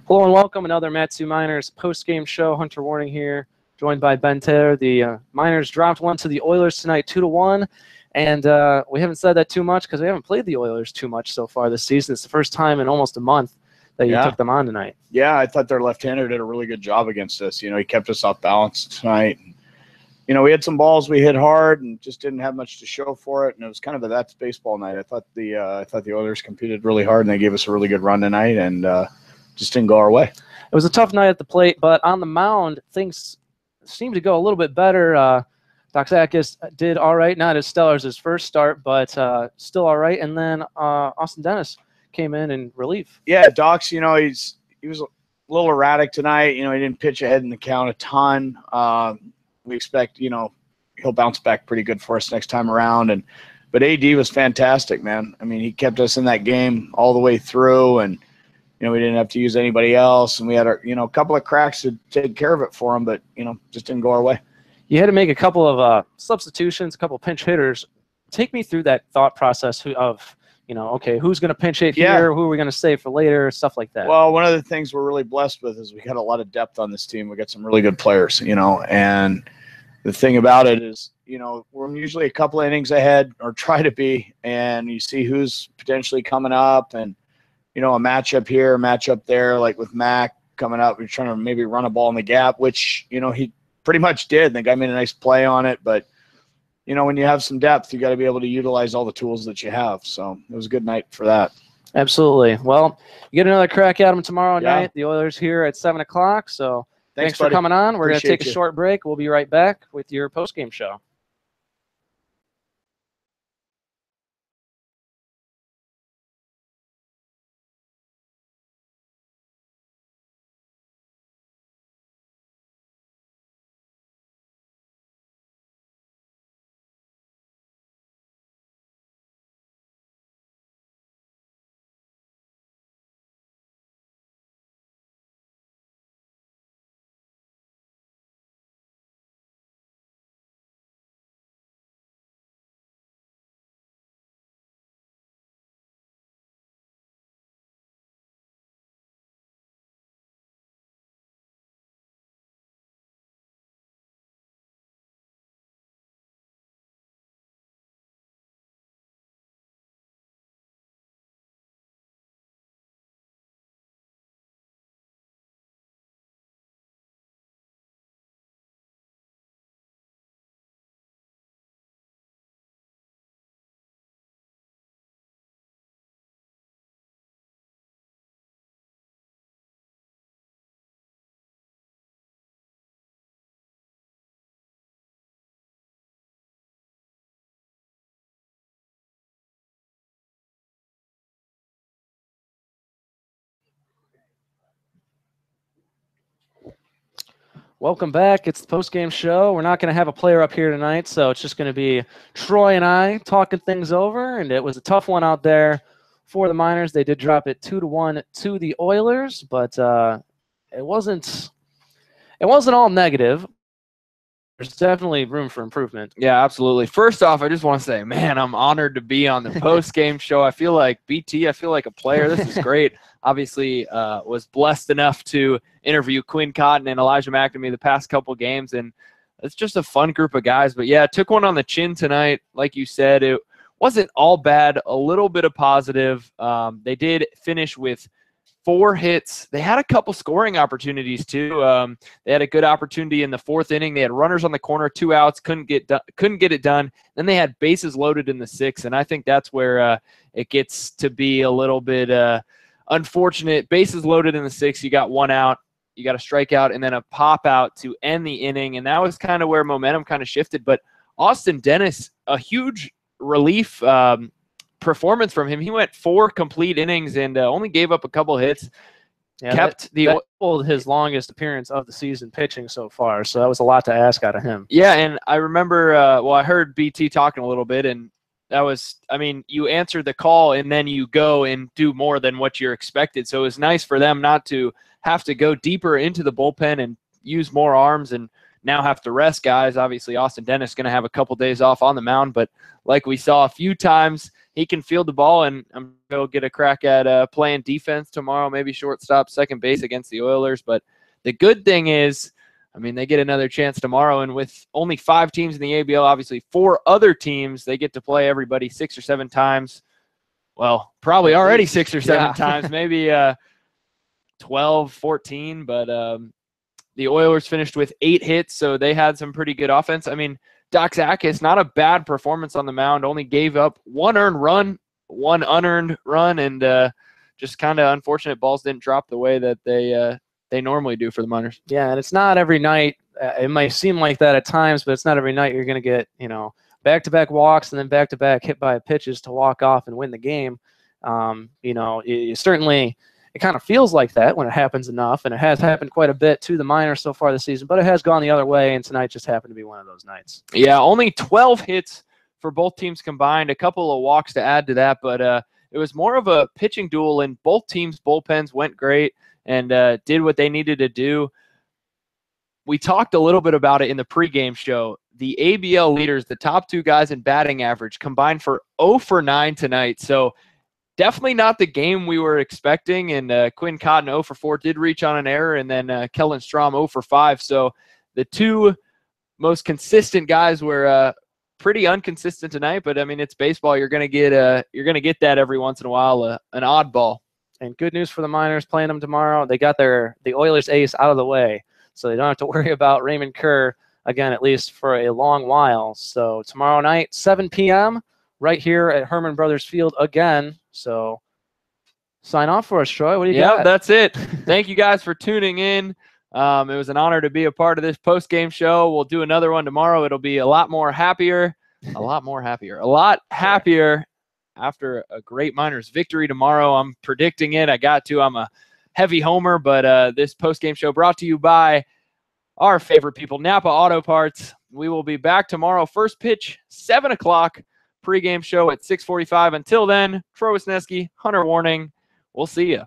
Hello and welcome. Another Matsu Miners post-game show. Hunter Warning here, joined by Ben Taylor. The Miners dropped one to the Oilers tonight, 2-1. And we haven't said that too much because we haven't played the Oilers too much so far this season. It's the first time in almost a month that you took them on tonight. Yeah, I thought their left-hander did a really good job against us. You know, he kept us off balance tonight. You know, we had some balls we hit hard and just didn't have much to show for it. And it was kind of that's baseball night. I thought the Oilers competed really hard and they gave us a really good run tonight and just didn't go our way. It was a tough night at the plate, but on the mound, things seemed to go a little bit better. Doxakis did all right, not as stellar as his first start, but still all right. And then Austin Dennis came in relief. Yeah, Dox, you know, he was a little erratic tonight. You know, he didn't pitch ahead in the count a ton. We expect, you know, he'll bounce back pretty good for us next time around. But AD was fantastic, man. I mean, he kept us in that game all the way through, and you know, we didn't have to use anybody else, and we had a couple of cracks to take care of it for him, but you know, just didn't go our way. You had to make a couple of substitutions, a couple pinch hitters. Take me through that thought process of, you know, okay, who's going to pinch hit here? Who are we going to save for later? Stuff like that. Well, one of the things we're really blessed with is we got a lot of depth on this team. We got some really good players, you know, and the thing about it is, you know, we're usually a couple of innings ahead or try to be, and you see who's potentially coming up and, you know, a matchup here, a matchup there, like with Mac coming up. We're trying to maybe run a ball in the gap, which, you know, he pretty much did. The guy made a nice play on it. But, you know, when you have some depth, you got to be able to utilize all the tools that you have. So it was a good night for that. Absolutely. Well, you get another crack at them tomorrow night. The Oilers here at 7 o'clock. So thanks for coming on. We're going to take a short break. We'll be right back with your postgame show. Welcome back. It's the post-game show. We're not going to have a player up here tonight, so it's just going to be Troy and I talking things over, and it was a tough one out there for the Miners. They did drop it 2-1 to the Oilers, but it wasn't all negative. There's definitely room for improvement. Yeah, absolutely. First off, I just want to say, man, I'm honored to be on the post-game show. I feel like BT. I feel like a player. This is great. Obviously, was blessed enough to interview Quinn Cotton and Elijah McNamee the past couple games, and it's just a fun group of guys. But, yeah, took one on the chin tonight. Like you said, it wasn't all bad, a little bit of positive. They did finish with 4 hits. They had a couple scoring opportunities too. They had a good opportunity in the 4th inning. They had runners on the corner, 2 outs, couldn't get it done. Then they had bases loaded in the 6th, and I think that's where it gets to be a little bit unfortunate. Bases loaded in the 6th, you got 1 out, you got a strikeout, and then a pop out to end the inning, and that was kind of where momentum kind of shifted. But Austin Dennis, a huge relief performance from him. He went 4 complete innings and only gave up a couple hits. Yeah, kept his longest appearance of the season pitching so far, so that was a lot to ask out of him. Yeah, and I remember, I heard BT talking a little bit, and that was, I mean, you answer the call and then you go and do more than what you're expected. So it was nice for them not to have to go deeper into the bullpen and use more arms and now have to rest guys. Obviously, Austin Dennis is going to have a couple days off on the mound, but like we saw a few times, he can field the ball, and I'm sure he'll get a crack at playing defense tomorrow, maybe shortstop, second base against the Oilers. But the good thing is, I mean, they get another chance tomorrow, and with only 5 teams in the ABL, obviously 4 other teams, they get to play everybody 6 or 7 times. Well, probably already 6 or 7 times, maybe 12, 14, but the Oilers finished with 8 hits, so they had some pretty good offense. I mean, Doxakis, not a bad performance on the mound, only gave up 1 earned run, 1 unearned run, and just kind of unfortunate balls didn't drop the way that they normally do for the Miners. Yeah, and it's not every night. It might seem like that at times, but it's not every night you're going to get, back-to-back walks and then back-to-back hit by pitches to walk off and win the game. It kind of feels like that when it happens enough, and it has happened quite a bit to the Miners so far this season, but it has gone the other way, and tonight just happened to be one of those nights. Yeah, only 12 hits for both teams combined, a couple of walks to add to that, but it was more of a pitching duel, and both teams' bullpens went great and did what they needed to do. We talked a little bit about it in the pregame show. The ABL leaders, the top 2 guys in batting average, combined for 0 for 9 tonight, so definitely not the game we were expecting, and Quinn Cotton 0 for 4 did reach on an error, and then Kellen Strom 0 for 5. So the 2 most consistent guys were pretty inconsistent tonight, but I mean, it's baseball. You're gonna get that every once in a while, an oddball. And good news for the Miners playing them tomorrow. They got the Oilers ace out of the way, so they don't have to worry about Raymond Kerr again, at least for a long while. So tomorrow night, 7 p.m. right here at Herman Brothers Field again. So sign off for us, Troy. What do you got? Yeah, that's it. Thank you guys for tuning in. It was an honor to be a part of this post-game show. We'll do another one tomorrow. It'll be a lot happier after a great Miners victory tomorrow. I'm predicting it. I'm a heavy homer, but this post-game show brought to you by our favorite people, Napa Auto Parts. We will be back tomorrow. First pitch, 7 o'clock. Pre-game show at 6:45. Until then, Troy Wisniewski, Hunter Warning. We'll see you.